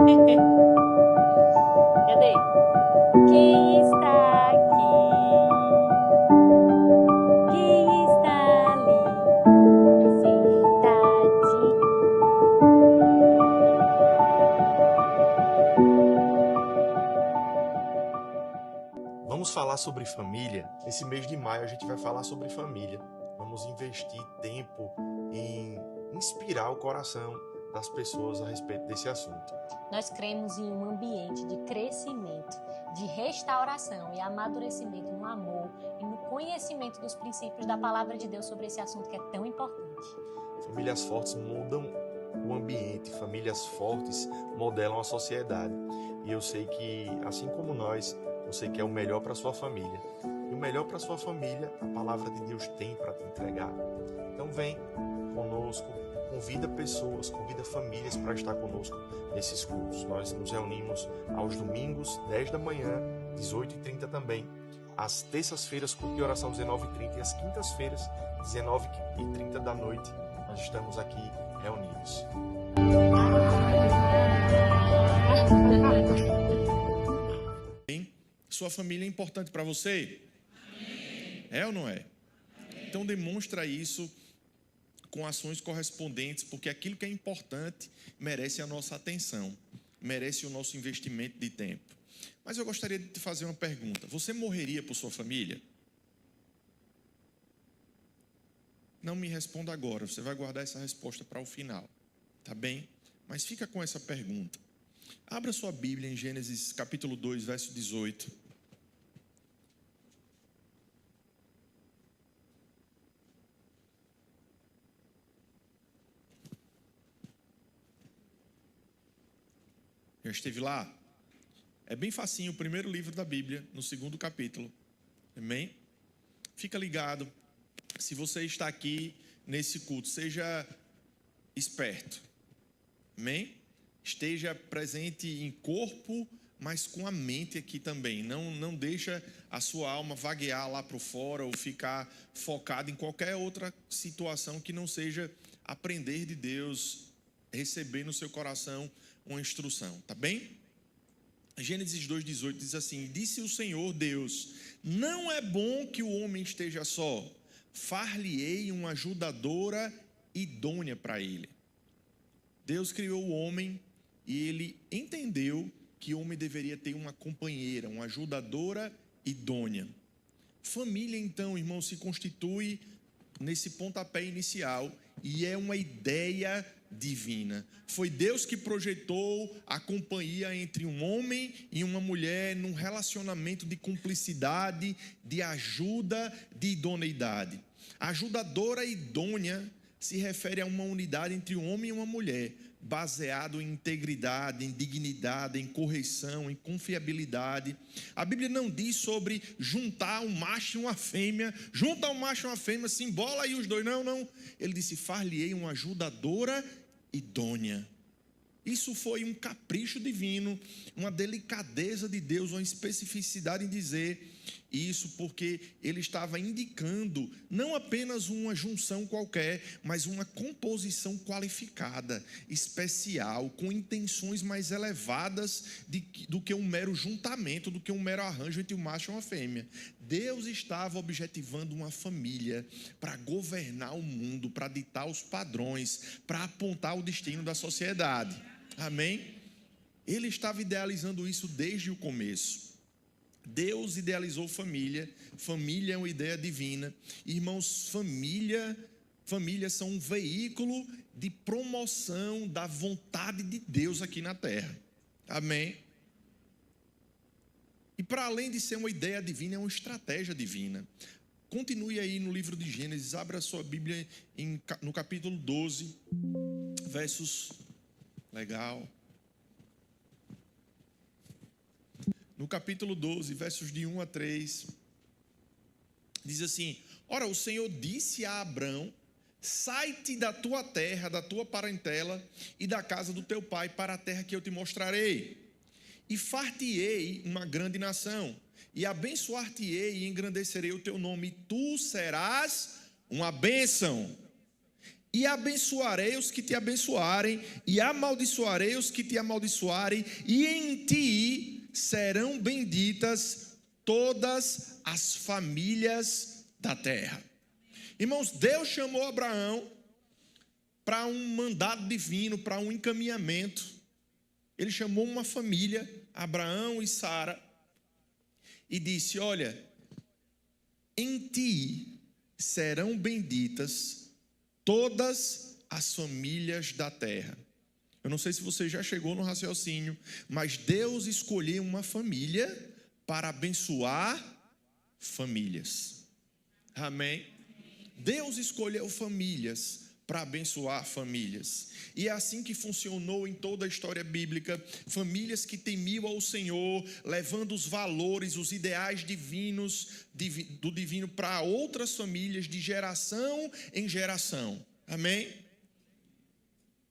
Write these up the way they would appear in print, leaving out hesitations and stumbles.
Cadê? Quem está aqui? Quem está ali? Sentadinho. Vamos falar sobre família. Esse mês de maio a gente vai falar sobre família. Vamos investir tempo em inspirar o coração das pessoas a respeito desse assunto. Nós cremos em um ambiente de crescimento, de restauração e amadurecimento no amor e no conhecimento dos princípios da palavra de Deus sobre esse assunto que é tão importante. Famílias fortes mudam o ambiente, famílias fortes modelam a sociedade. E eu sei que, assim como nós, você quer o melhor para sua família. E o melhor para sua família, a palavra de Deus tem para te entregar. Então vem conosco, convida pessoas, convida famílias para estar conosco nesses cultos. Nós nos reunimos aos domingos, 10 da manhã, 18h30 também. Às terças-feiras, culto de oração, 19h30. E às quintas-feiras, 19h30 da noite, nós estamos aqui reunidos. Sua família é importante para você? Amém. É ou não é? Amém. Então demonstra isso com ações correspondentes, porque aquilo que é importante merece a nossa atenção, merece o nosso investimento de tempo. Mas eu gostaria de te fazer uma pergunta. Você morreria por sua família? Não me responda agora, você vai guardar essa resposta para o final, tá bem? Mas fica com essa pergunta. Abra sua Bíblia em Gênesis capítulo 2, verso 18. Já esteve lá? É bem facinho, o primeiro livro da Bíblia, no 2º capítulo. Amém? Fica ligado. Se você está aqui nesse culto, seja esperto. Amém? Esteja presente em corpo, mas com a mente aqui também. Não deixa a sua alma vaguear lá para fora ou ficar focado em qualquer outra situação que não seja aprender de Deus, receber no seu coração uma instrução, tá bem? Gênesis 2,18 diz assim: disse o Senhor Deus, não é bom que o homem esteja só, far-lhe-ei uma ajudadora idônea para ele. Deus criou o homem e ele entendeu que o homem deveria ter uma companheira, uma ajudadora idônea. Família, então, irmão, se constitui nesse pontapé inicial e é uma ideia divina. Foi Deus que projetou a companhia entre um homem e uma mulher num relacionamento de cumplicidade, de ajuda, de idoneidade. A ajudadora idônea se refere a uma unidade entre um homem e uma mulher, baseado em integridade, em dignidade, em correção, em confiabilidade. A Bíblia não diz sobre juntar um macho e uma fêmea, junta um macho e uma fêmea, se embola aí os dois, não. Ele disse, far-lhe-ei uma ajudadora idônea. Isso foi um capricho divino, uma delicadeza de Deus, uma especificidade em dizer isso, porque ele estava indicando não apenas uma junção qualquer, mas uma composição qualificada, especial, com intenções mais elevadas do que um mero juntamento, do que um mero arranjo entre um macho e uma fêmea. Deus estava objetivando uma família para governar o mundo, para ditar os padrões, para apontar o destino da sociedade. Amém? Ele estava idealizando isso desde o começo. Deus idealizou família. Família é uma ideia divina. Irmãos, famílias são um veículo de promoção da vontade de Deus aqui na terra. Amém? E para além de ser uma ideia divina, é uma estratégia divina. Continue aí no livro de Gênesis, abra a sua Bíblia no capítulo 12, versos... Legal. No capítulo 12, versos de 1 a 3, diz assim: ora, o Senhor disse a Abrão, sai-te da tua terra, da tua parentela e da casa do teu pai para a terra que eu te mostrarei. E far-te-ei uma grande nação, e abençoar-te-ei e engrandecerei o teu nome, e tu serás uma bênção. e abençoarei os que te abençoarem, e amaldiçoarei os que te amaldiçoarem, e em ti serão benditas todas as famílias da terra. Irmãos, Deus chamou Abraão para um mandado divino, para um encaminhamento. Ele chamou uma família, Abraão e Sara, e disse: olha, em ti serão benditas todas as famílias da terra. Eu não sei se você já chegou no raciocínio, mas Deus escolheu uma família para abençoar famílias. Amém? Deus escolheu famílias para abençoar famílias. E é assim que funcionou em toda a história bíblica. Famílias que temiam ao Senhor, levando os valores, os ideais divinos, do divino para outras famílias, de geração em geração. Amém?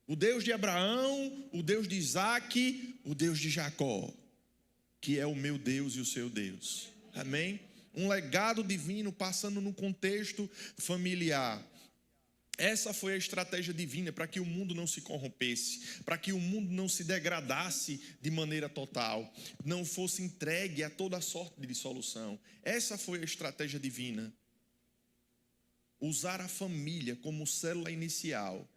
O Deus de Abraão, o Deus de Isaac, o Deus de Jacó, que é o meu Deus e o seu Deus. Amém? Um legado divino passando no contexto familiar. Essa foi a estratégia divina para que o mundo não se corrompesse, para que o mundo não se degradasse de maneira total, não fosse entregue a toda sorte de dissolução. Essa foi a estratégia divina. Usar a família como célula inicial,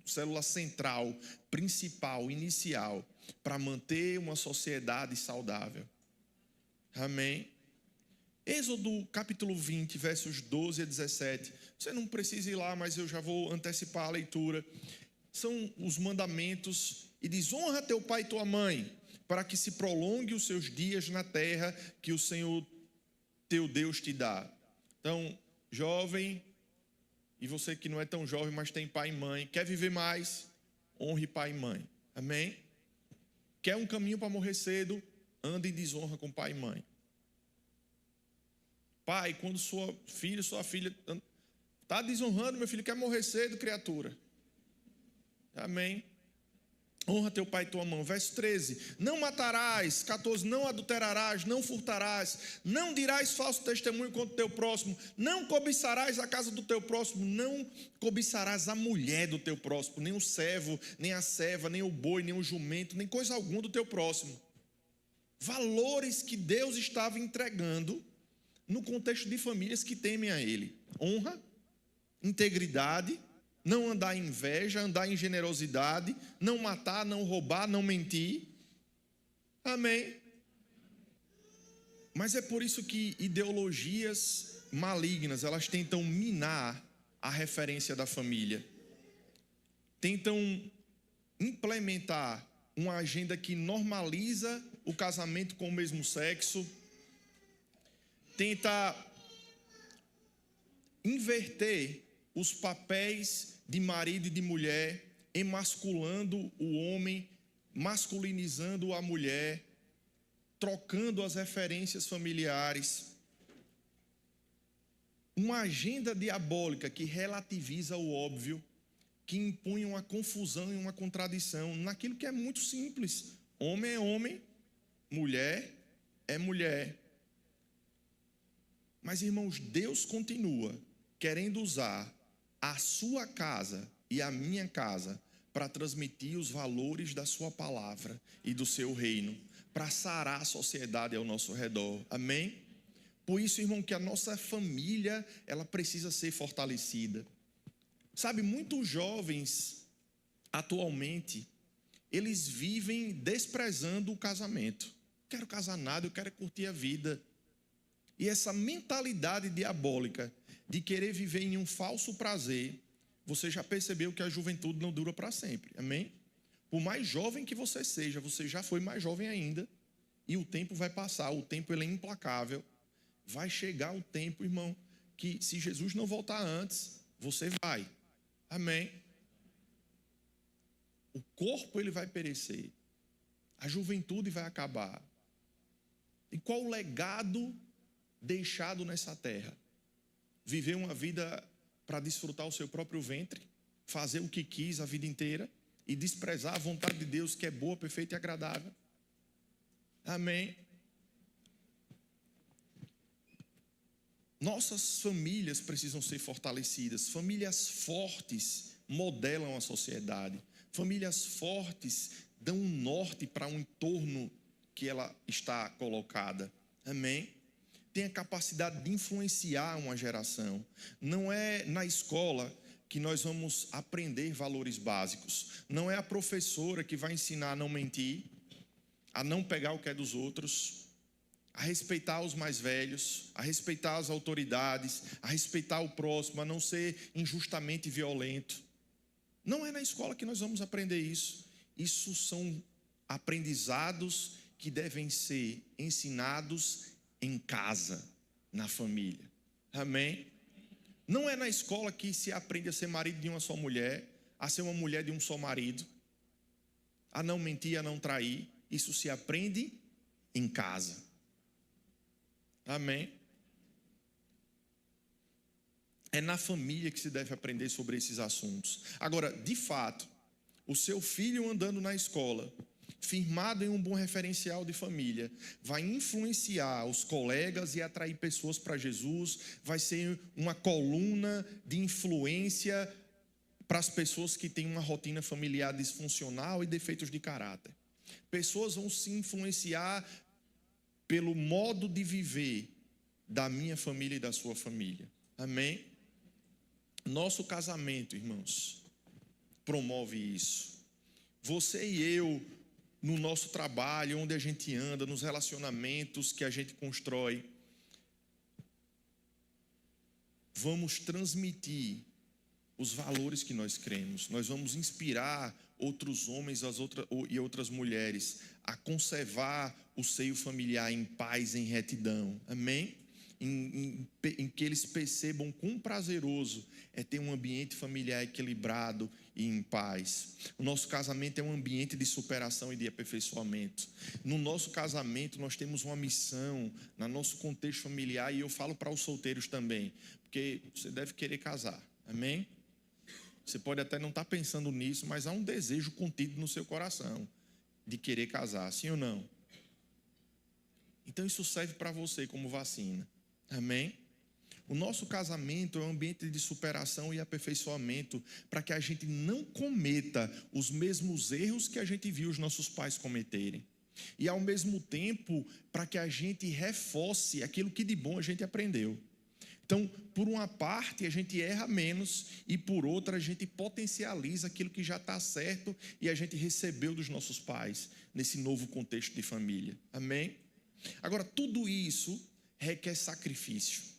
célula central, principal, inicial, para manter uma sociedade saudável. Amém? Êxodo capítulo 20, versos 12 a 17. Você não precisa ir lá, mas eu já vou antecipar a leitura. São os mandamentos. E diz: honra teu pai e tua mãe, para que se prolongue os seus dias na terra que o Senhor teu Deus te dá. Então, jovem, e você que não é tão jovem, mas tem pai e mãe, quer viver mais? Honre pai e mãe. Amém? Quer um caminho para morrer cedo? Ande em desonra com pai e mãe. Pai, quando sua filha está desonrando, meu filho, quer morrer cedo, criatura. Amém? Honra teu pai e tua mãe. Verso 13: não matarás. 14: não adulterarás, não furtarás, não dirás falso testemunho contra o teu próximo, não cobiçarás a casa do teu próximo, não cobiçarás a mulher do teu próximo, nem o servo, nem a serva, nem o boi, nem o jumento, nem coisa alguma do teu próximo. Valores que Deus estava entregando no contexto de famílias que temem a Ele. Honra, integridade, não andar em inveja, andar em generosidade, não matar, não roubar, não mentir. Amém? Mas é por isso que ideologias malignas, elas tentam minar a referência da família. Tentam implementar uma agenda que normaliza o casamento com o mesmo sexo, tenta inverter os papéis de marido e de mulher, emasculando o homem, masculinizando a mulher, trocando as referências familiares. Uma agenda diabólica que relativiza o óbvio, que impõe uma confusão e uma contradição naquilo que é muito simples. Homem é homem, mulher é mulher. Mas, irmãos, Deus continua querendo usar a sua casa e a minha casa para transmitir os valores da sua palavra e do seu reino, para sarar a sociedade ao nosso redor. Amém? Por isso, irmão, que a nossa família, ela precisa ser fortalecida. Sabe, muitos jovens, atualmente, eles vivem desprezando o casamento. Quero casar nada, eu quero curtir a vida. E essa mentalidade diabólica de querer viver em um falso prazer, você já percebeu que a juventude não dura para sempre, amém? Por mais jovem que você seja, você já foi mais jovem ainda, e o tempo vai passar, o tempo ele é implacável. Vai chegar o tempo, irmão, que se Jesus não voltar antes, você vai, amém? O corpo ele vai perecer, a juventude vai acabar. E qual o legado deixado nessa terra? Viver uma vida para desfrutar o seu próprio ventre, fazer o que quis a vida inteira e desprezar a vontade de Deus, que é boa, perfeita e agradável. Amém? Nossas famílias precisam ser fortalecidas. Famílias fortes modelam a sociedade. Famílias fortes dão um norte para um entorno que ela está colocada. Amém? Tem a capacidade de influenciar uma geração. Não é na escola que nós vamos aprender valores básicos. Não é a professora que vai ensinar a não mentir, a não pegar o que é dos outros, a respeitar os mais velhos, a respeitar as autoridades, a respeitar o próximo, a não ser injustamente violento. Não é na escola que nós vamos aprender isso. Isso são aprendizados que devem ser ensinados em casa, na família. Amém? Não é na escola que se aprende a ser marido de uma só mulher, a ser uma mulher de um só marido, a não mentir, a não trair. Isso se aprende em casa. Amém? É na família que se deve aprender sobre esses assuntos. Agora, de fato, o seu filho andando na escola, firmado em um bom referencial de família, vai influenciar os colegas e atrair pessoas para Jesus, vai ser uma coluna de influência para as pessoas que têm uma rotina familiar disfuncional e defeitos de caráter. Pessoas vão se influenciar pelo modo de viver da minha família e da sua família. Amém? Nosso casamento, irmãos, promove isso. Você e eu, no nosso trabalho, onde a gente anda, nos relacionamentos que a gente constrói, vamos transmitir os valores que nós cremos. Nós vamos inspirar outros homens e outras mulheres a conservar o seio familiar em paz, em retidão. Amém? Em que eles percebam quão prazeroso é ter um ambiente familiar equilibrado e em paz. O nosso casamento é um ambiente de superação e de aperfeiçoamento. No nosso casamento nós temos uma missão, no nosso contexto familiar, e eu falo para os solteiros também, porque você deve querer casar, amém? Você pode até não estar pensando nisso, mas há um desejo contido no seu coração de querer casar, sim ou não? Então isso serve para você como vacina. Amém? O nosso casamento é um ambiente de superação e aperfeiçoamento para que a gente não cometa os mesmos erros que a gente viu os nossos pais cometerem. E ao mesmo tempo, para que a gente reforce aquilo que de bom a gente aprendeu. Então, por uma parte, a gente erra menos e por outra, a gente potencializa aquilo que já está certo e a gente recebeu dos nossos pais nesse novo contexto de família. Amém? Agora, tudo isso requer sacrifício.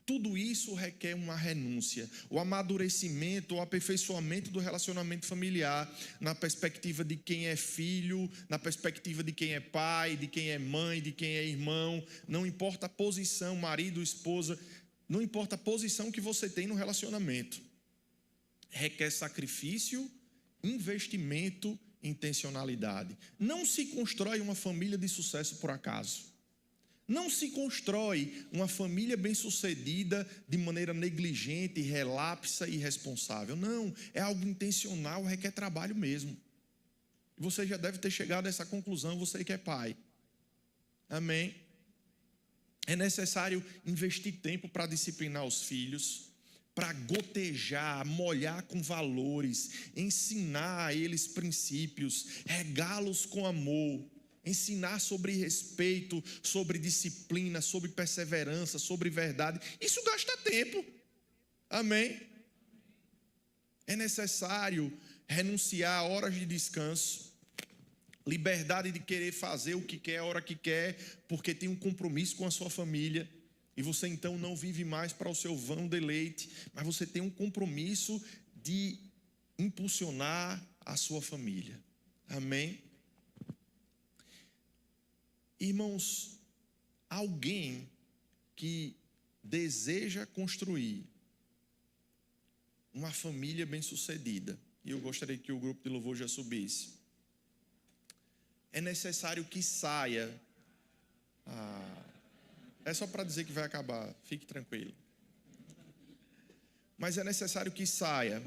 Tudo isso requer uma renúncia. O amadurecimento, o aperfeiçoamento do relacionamento familiar, na perspectiva de quem é filho, na perspectiva de quem é pai, de quem é mãe, de quem é irmão. Não importa a posição, marido, esposa, não importa a posição que você tem no relacionamento. Requer sacrifício, investimento, intencionalidade. Não se constrói uma família de sucesso por acaso. Não se constrói uma família bem-sucedida de maneira negligente, relapsa e irresponsável. Não, é algo intencional, requer trabalho mesmo. Você já deve ter chegado a essa conclusão, você que é pai. Amém? É necessário investir tempo para disciplinar os filhos, para gotejar, molhar com valores, ensinar a eles princípios, regá-los com amor, ensinar sobre respeito, sobre disciplina, sobre perseverança, sobre verdade. Isso gasta tempo. Amém? É necessário renunciar a horas de descanso, liberdade de querer fazer o que quer, a hora que quer, porque tem um compromisso com a sua família. E você então não vive mais para o seu vão deleite, mas você tem um compromisso de impulsionar a sua família. Amém? Irmãos, alguém que deseja construir uma família bem-sucedida, e eu gostaria que o grupo de louvor já subisse, é necessário que saia. É só para dizer que vai acabar, fique tranquilo. Mas é necessário que saia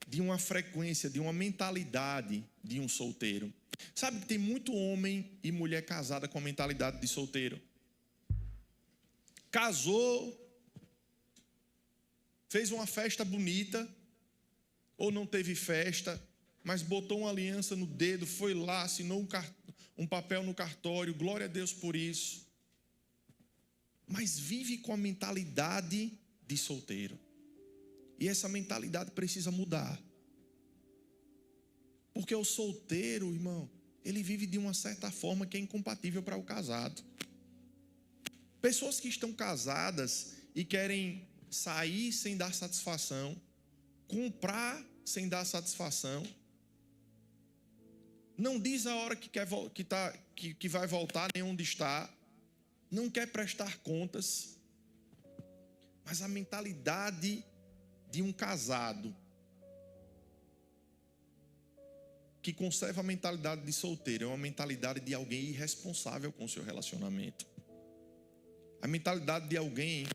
de uma frequência, de uma mentalidade de um solteiro. Sabe que tem muito homem e mulher casada com a mentalidade de solteiro. Casou, fez uma festa bonita, ou não teve festa, mas botou uma aliança no dedo, foi lá, assinou um papel no cartório, glória a Deus por isso. Mas vive com a mentalidade de solteiro. E essa mentalidade precisa mudar. Porque o solteiro, irmão, ele vive de uma certa forma que é incompatível para o casado. Pessoas que estão casadas e querem sair sem dar satisfação, comprar sem dar satisfação, não diz a hora que vai voltar, nem onde está, não quer prestar contas, mas a mentalidade de um casado que conserva a mentalidade de solteiro é uma mentalidade de alguém irresponsável com o seu relacionamento. A mentalidade de alguém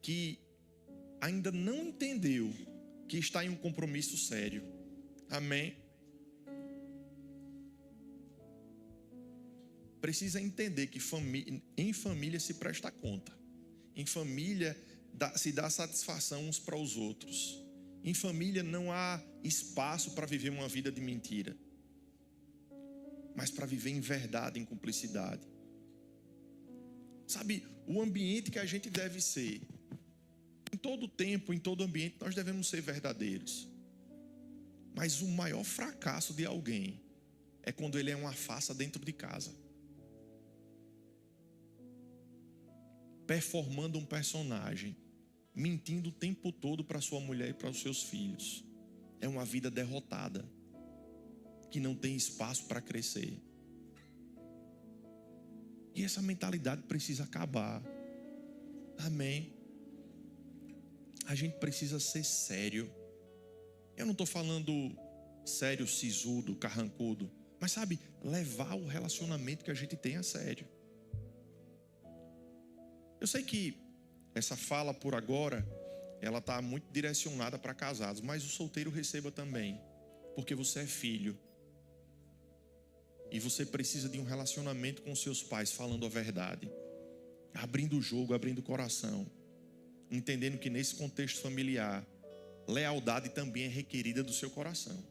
que ainda não entendeu que está em um compromisso sério. Amém? Precisa entender que em família se presta conta. Em família se dá satisfação uns para os outros. Em família não há espaço para viver uma vida de mentira, mas para viver em verdade, em cumplicidade. Sabe, o ambiente que a gente deve ser, em todo tempo, em todo ambiente, nós devemos ser verdadeiros. Mas o maior fracasso de alguém é quando ele é uma farsa dentro de casa, performando um personagem, mentindo o tempo todo para sua mulher e para os seus filhos. É uma vida derrotada, que não tem espaço para crescer. E essa mentalidade precisa acabar. Amém? A gente precisa ser sério. Eu não estou falando sério, sisudo, carrancudo, mas sabe, levar o relacionamento que a gente tem a sério. Eu sei que essa fala por agora, ela está muito direcionada para casados, mas o solteiro receba também, porque você é filho. E você precisa de um relacionamento com seus pais, falando a verdade, abrindo o jogo, abrindo o coração, entendendo que nesse contexto familiar, lealdade também é requerida do seu coração.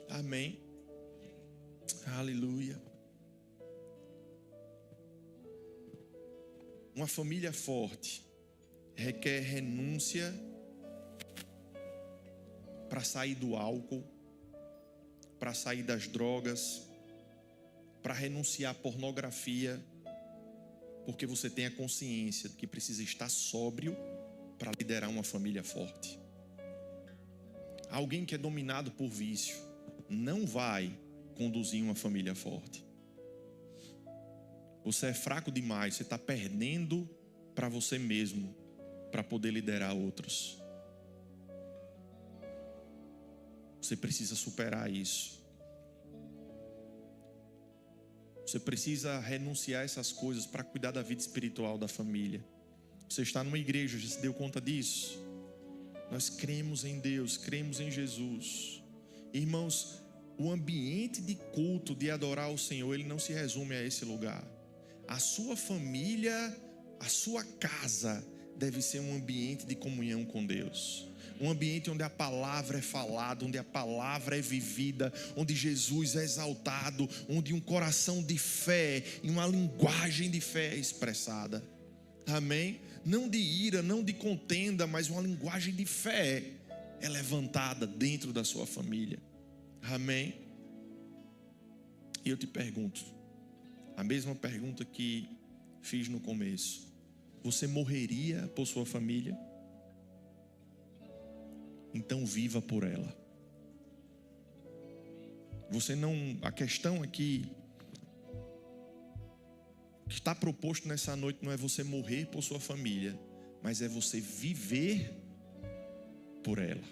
Amém? Aleluia. Uma família forte requer renúncia para sair do álcool, para sair das drogas, para renunciar à pornografia, porque você tem a consciência de que precisa estar sóbrio para liderar uma família forte. Alguém que é dominado por vício não vai conduzir uma família forte. Você é fraco demais, você está perdendo para você mesmo, para poder liderar outros. Você precisa superar isso. Você precisa renunciar a essas coisas para cuidar da vida espiritual da família. Você está numa igreja, já se deu conta disso? Nós cremos em Deus, cremos em Jesus. Irmãos, o ambiente de culto, de adorar o Senhor, ele não se resume a esse lugar. A sua família, a sua casa deve ser um ambiente de comunhão com Deus. Um ambiente onde a palavra é falada, onde a palavra é vivida, onde Jesus é exaltado, onde um coração de fé e uma linguagem de fé é expressada. Amém? Não de ira, não de contenda, mas uma linguagem de fé é levantada dentro da sua família. Amém? E eu te pergunto, a mesma pergunta que fiz no começo: você morreria por sua família? Então viva por ela. Você não, a questão aqui que está proposto nessa noite não é você morrer por sua família, mas é você viver por ela.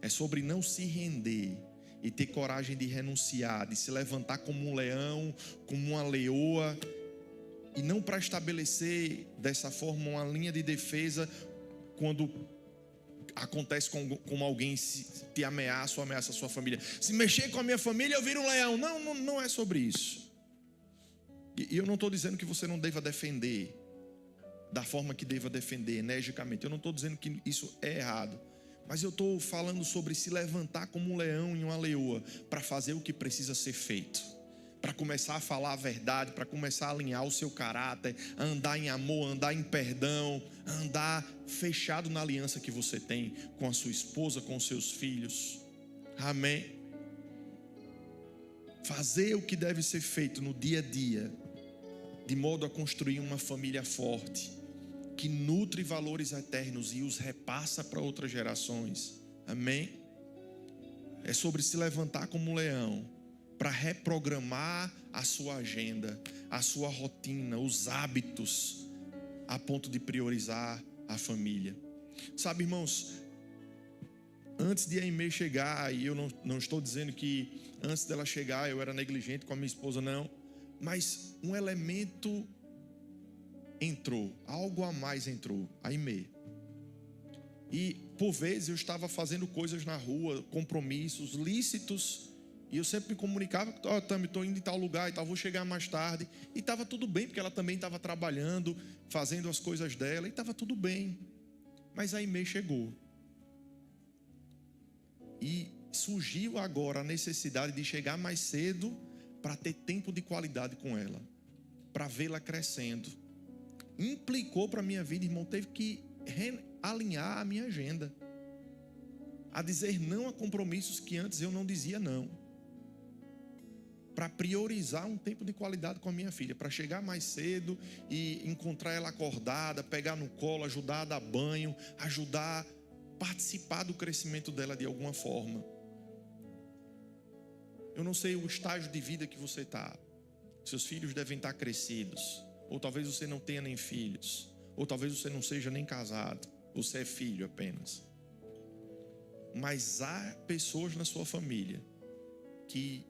É sobre não se render e ter coragem de renunciar, de se levantar como um leão, como uma leoa, e não para estabelecer dessa forma uma linha de defesa quando acontece com alguém te ameaça ou ameaça a sua família. Se mexer com a minha família, eu viro um leão. Não é sobre isso. E eu não estou dizendo que você não deva defender da forma que deva defender, energicamente. Eu não estou dizendo que isso é errado. Mas eu estou falando sobre se levantar como um leão e uma leoa para fazer o que precisa ser feito, para começar a falar a verdade, para começar a alinhar o seu caráter, a andar em amor, a andar em perdão, a andar fechado na aliança que você tem com a sua esposa, com os seus filhos. Amém? Fazer o que deve ser feito no dia a dia, de modo a construir uma família forte, que nutre valores eternos e os repassa para outras gerações. Amém? É sobre se levantar como um leão, para reprogramar a sua agenda, a sua rotina, os hábitos, a ponto de priorizar a família. Sabe, irmãos, antes de a Aimee chegar, e eu não estou dizendo que antes dela chegar eu era negligente com a minha esposa, não, mas um elemento entrou, algo a mais entrou, a Aimee. E por vezes eu estava fazendo coisas na rua, compromissos lícitos, e eu sempre me comunicava: Tami, estou indo em tal lugar e tal, vou chegar mais tarde. E estava tudo bem, porque ela também estava trabalhando, fazendo as coisas dela, e estava tudo bem. Mas a Aimee chegou. E surgiu agora a necessidade de chegar mais cedo para ter tempo de qualidade com ela, para vê-la crescendo. Implicou para a minha vida, irmão, teve que realinhar a minha agenda, a dizer não a compromissos que antes eu não dizia não, para priorizar um tempo de qualidade com a minha filha, para chegar mais cedo e encontrar ela acordada, pegar no colo, ajudar a dar banho, ajudar a participar do crescimento dela de alguma forma. Eu não sei o estágio de vida que você está. Seus filhos devem estar crescidos, ou talvez você não tenha nem filhos, ou talvez você não seja nem casado, você é filho apenas. Mas há pessoas na sua família que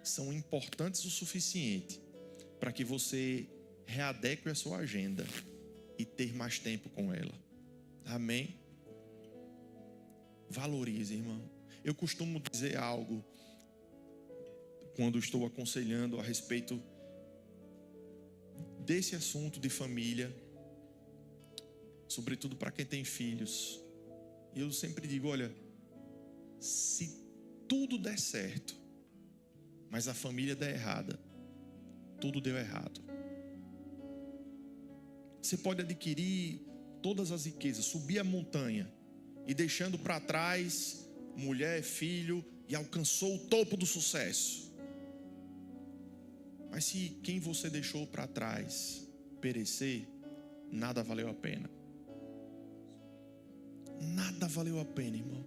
são importantes o suficiente para que você readeque a sua agenda e ter mais tempo com ela. Amém? Valorize, irmão. Eu costumo dizer algo quando estou aconselhando a respeito desse assunto de família, sobretudo para quem tem filhos. E eu sempre digo: olha, se tudo der certo, mas a família der errada, tudo deu errado. Você pode adquirir todas as riquezas, subir a montanha e deixando para trás mulher, filho, e alcançou o topo do sucesso. Mas se quem você deixou para trás perecer, nada valeu a pena. Nada valeu a pena, irmão.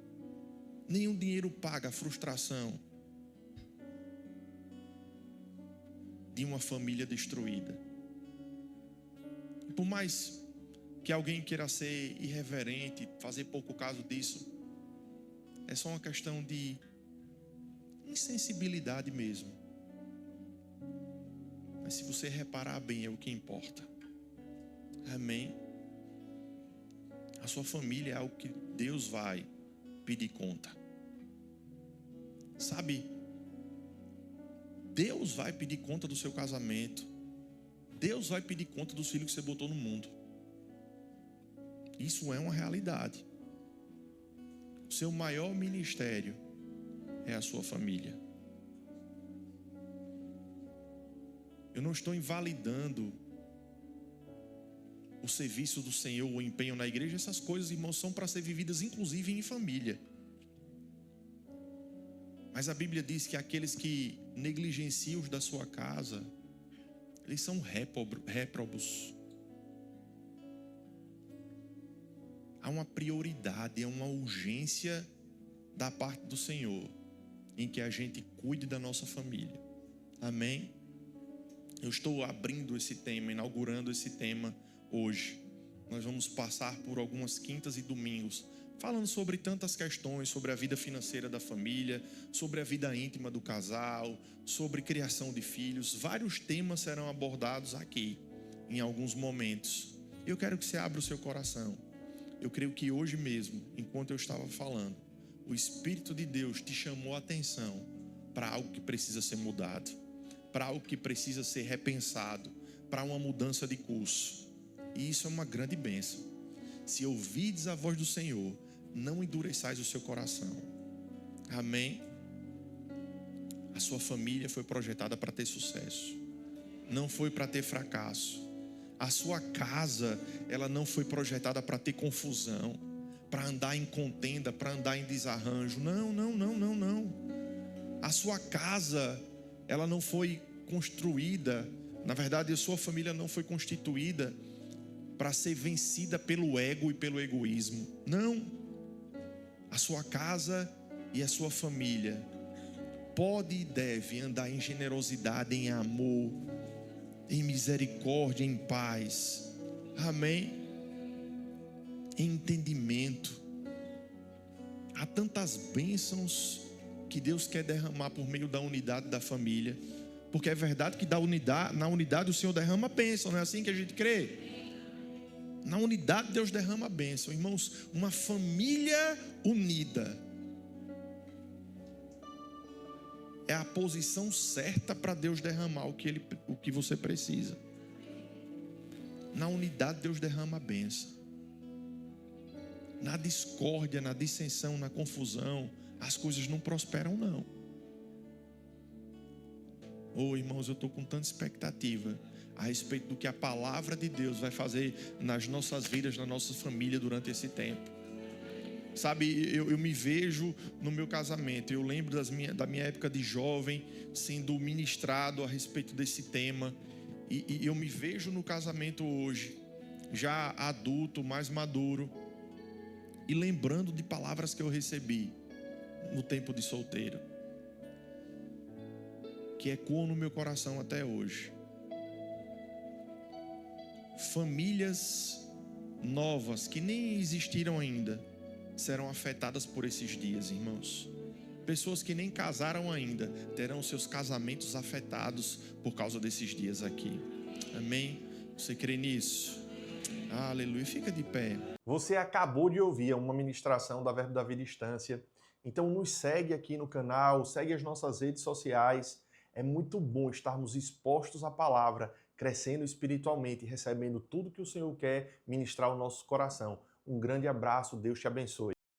Nenhum dinheiro paga a frustração de uma família destruída. E por mais que alguém queira ser irreverente, fazer pouco caso disso, é só uma questão de insensibilidade mesmo. Mas se você reparar bem, é o que importa. Amém? A sua família é algo que Deus vai pedir conta. Sabe, Deus vai pedir conta do seu casamento. Deus vai pedir conta dos filhos que você botou no mundo. Isso é uma realidade. O seu maior ministério é a sua família. Eu não estou invalidando o serviço do Senhor, o empenho na igreja. Essas coisas, irmãos, são para ser vividas inclusive em família. Mas a Bíblia diz que aqueles que negligenciam os da sua casa, eles são réprobos. Há uma prioridade, há uma urgência da parte do Senhor em que a gente cuide da nossa família. Amém? Eu estou abrindo esse tema, inaugurando esse tema hoje. Nós vamos passar por algumas quintas e domingos falando sobre tantas questões, sobre a vida financeira da família, sobre a vida íntima do casal, sobre criação de filhos. Vários temas serão abordados aqui em alguns momentos. Eu quero que você abra o seu coração. Eu creio que hoje mesmo, enquanto eu estava falando, o Espírito de Deus te chamou a atenção para algo que precisa ser mudado, para algo que precisa ser repensado, para uma mudança de curso. E isso é uma grande bênção. Se ouvides a voz do Senhor, não endureçais o seu coração. Amém? A sua família foi projetada para ter sucesso, não foi para ter fracasso. A sua casa, ela não foi projetada para ter confusão, para andar em contenda, para andar em desarranjo. Não, não, não, não, não. A sua casa, ela não foi construída, na verdade, a sua família não foi constituída para ser vencida pelo ego e pelo egoísmo. Não. A sua casa e a sua família pode e deve andar em generosidade, em amor, em misericórdia, em paz. Amém? Em entendimento. Há tantas bênçãos que Deus quer derramar por meio da unidade da família, porque é verdade que na unidade o Senhor derrama bênção, não é assim que a gente crê? Na unidade Deus derrama bênção. Irmãos, uma família unida é a posição certa para Deus derramar o que você precisa. Na unidade Deus derrama a bênção. Na discórdia, na dissensão, na confusão, as coisas não prosperam, não. Irmãos, eu estou com tanta expectativa a respeito do que a palavra de Deus vai fazer nas nossas vidas, na nossa família durante esse tempo. Sabe, eu me vejo no meu casamento. Eu lembro da minha época de jovem sendo ministrado a respeito desse tema, e eu me vejo no casamento hoje, já adulto, mais maduro, e lembrando de palavras que eu recebi no tempo de solteiro, que ecoam no meu coração até hoje. Famílias novas que nem existiram ainda serão afetadas por esses dias, irmãos. Pessoas que nem casaram ainda terão seus casamentos afetados por causa desses dias aqui. Amém? Você crê nisso? Aleluia. Fica de pé. Você acabou de ouvir uma ministração da Verbo da Vida Instância. Então nos segue aqui no canal, segue as nossas redes sociais. É muito bom estarmos expostos à palavra, crescendo espiritualmente e recebendo tudo que o Senhor quer ministrar ao nosso coração. Um grande abraço, Deus te abençoe.